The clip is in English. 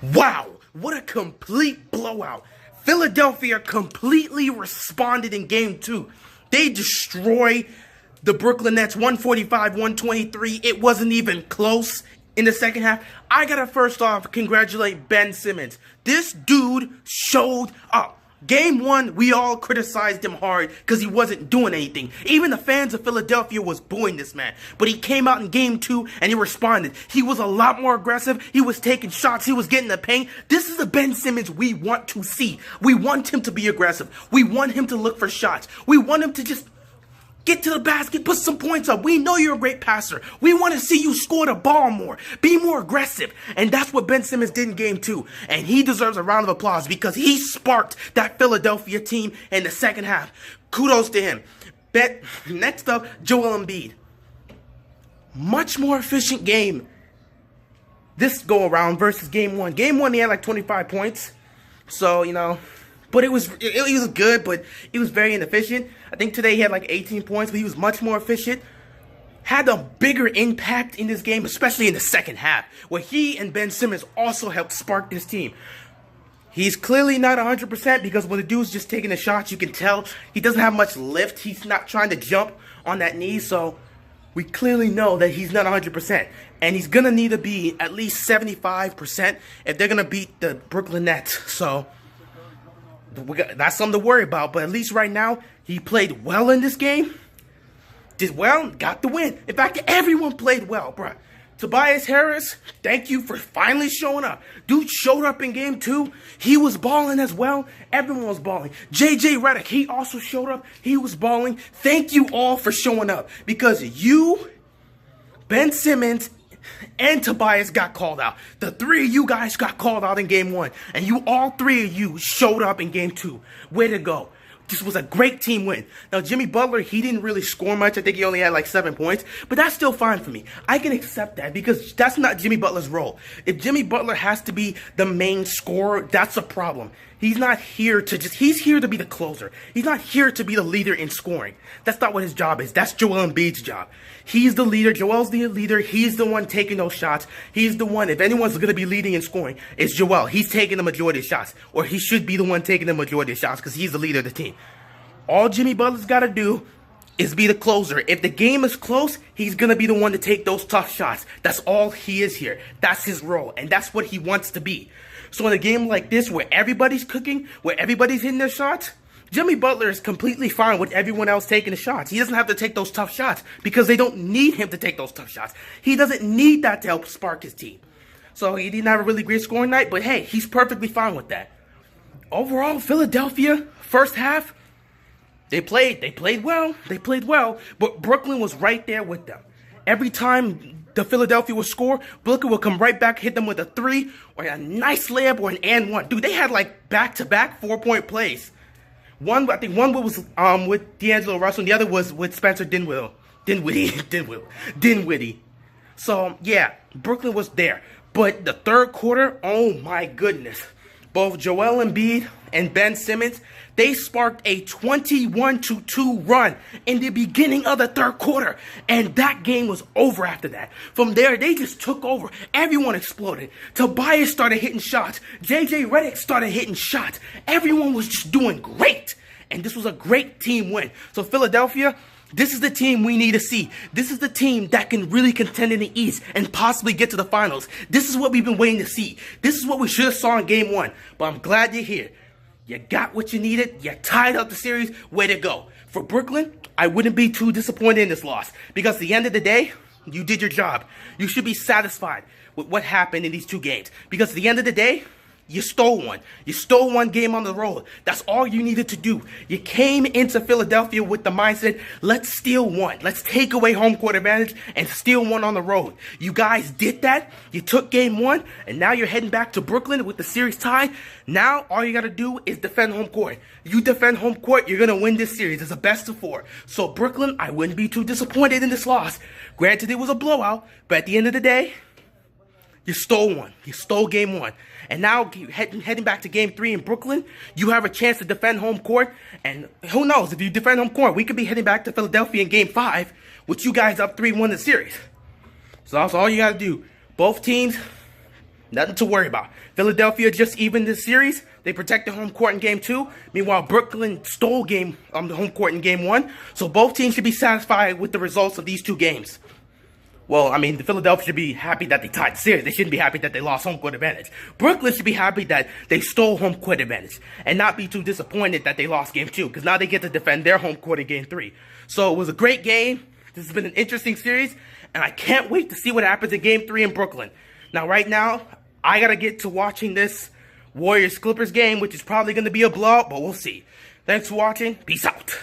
Wow, what a complete blowout. Philadelphia completely responded in game 2. They destroy the Brooklyn Nets 145-123. It wasn't even close in the second half. I gotta first off congratulate Ben Simmons. This dude showed up. Game 1, we all criticized him hard because he wasn't doing anything. Even the fans of Philadelphia was booing this man. But he came out in Game 2 and he responded. He was a lot more aggressive. He was taking shots. He was getting the paint. This is the Ben Simmons we want to see. We want him to be aggressive. We want him to look for shots. We want him to just get to the basket, put some points up. We know you're a great passer. We want to see you score the ball more. Be more aggressive. And that's what Ben Simmons did in Game 2. And he deserves a round of applause because he sparked that Philadelphia team in the second half. Kudos to him. Next up, Joel Embiid. Much more efficient game this go around versus Game 1. Game 1, he had like 25 points. So, but it was good, but it was very inefficient. I think today he had like 18 points, but he was much more efficient. Had a bigger impact in this game, especially in the second half, where he and Ben Simmons also helped spark this team. He's clearly not 100% because when the dude's just taking the shots, you can tell he doesn't have much lift. He's not trying to jump on that knee, so we clearly know that he's not 100%. And he's going to need to be at least 75% if they're going to beat the Brooklyn Nets. So that's something to worry about, but at least right now, he played well in this game. Did well, got the win. In fact, everyone played well, bro. Tobias Harris, thank you for finally showing up. Dude showed up in Game 2. He was balling as well. Everyone was balling. JJ Redick, he also showed up. He was balling. Thank you all for showing up because you, Ben Simmons, and Tobias got called out. The three of you guys got called out in Game 1. And all three of you showed up in Game 2. Way to go. This was a great team win. Now, Jimmy Butler, he didn't really score much. I think he only had like 7 points. But that's still fine for me. I can accept that because that's not Jimmy Butler's role. If Jimmy Butler has to be the main scorer, that's a problem. He's not here to he's here to be the closer. He's not here to be the leader in scoring. That's not what his job is. That's Joel Embiid's job. He's the leader. Joel's the leader. He's the one taking those shots. He's the one, if anyone's going to be leading in scoring, it's Joel. He's taking the majority of shots. Or he should be the one taking the majority of shots because he's the leader of the team. All Jimmy Butler's got to do is be the closer. If the game is close, he's going to be the one to take those tough shots. That's all he is here. That's his role. And that's what he wants to be. So in a game like this where everybody's cooking, where everybody's hitting their shots, Jimmy Butler is completely fine with everyone else taking the shots. He doesn't have to take those tough shots because they don't need him to take those tough shots. He doesn't need that to help spark his team. So he didn't have a really great scoring night, but hey, he's perfectly fine with that. Overall, Philadelphia, first half, they played well, but Brooklyn was right there with them. Every time the Philadelphia would score, Brooklyn would come right back, hit them with a 3 or a nice layup or an and one. Dude, they had like back-to-back 4-point plays. I think one was with D'Angelo Russell, and the other was with Spencer Dinwiddie. So, yeah, Brooklyn was there. But the third quarter, oh my goodness. Both Joel Embiid and Ben Simmons, they sparked a 21-2 run in the beginning of the third quarter. And that game was over after that. From there, they just took over. Everyone exploded. Tobias started hitting shots. JJ Redick started hitting shots. Everyone was just doing great. And this was a great team win. So Philadelphia, this is the team we need to see. This is the team that can really contend in the East and possibly get to the finals. This is what we've been waiting to see. This is what we should have saw in Game 1. But I'm glad you're here. You got what you needed. You tied up the series. Way to go. For Brooklyn, I wouldn't be too disappointed in this loss. Because at the end of the day, you did your job. You should be satisfied with what happened in these 2 games. Because at the end of the day, you stole one. You stole one game on the road. That's all you needed to do. You came into Philadelphia with the mindset, let's steal one. Let's take away home court advantage and steal one on the road. You guys did that. You took Game 1, and now you're heading back to Brooklyn with the series tied. Now, all you got to do is defend home court. You defend home court, you're going to win this series. It's a best of 4. So, Brooklyn, I wouldn't be too disappointed in this loss. Granted, it was a blowout, but at the end of the day, you stole one. You stole Game 1. And now, heading back to Game 3 in Brooklyn, you have a chance to defend home court. And who knows, if you defend home court, we could be heading back to Philadelphia in Game 5 with you guys up 3-1 the series. So that's all you got to do. Both teams Nothing to worry about. Philadelphia just evened this series. They protected home court in game 2. Meanwhile, Brooklyn stole the home court in game 1. So both teams should be satisfied with the results of these 2 games. Well, I mean, the Philadelphia should be happy that they tied the series. They shouldn't be happy that they lost home court advantage. Brooklyn should be happy that they stole home court advantage and not be too disappointed that they lost game 2, because now they get to defend their home court in game 3. So it was a great game. This has been an interesting series, and I can't wait to see what happens in game 3 in Brooklyn. Now, right now, I got to get to watching this Warriors-Clippers game, which is probably going to be a blowout, but we'll see. Thanks for watching. Peace out.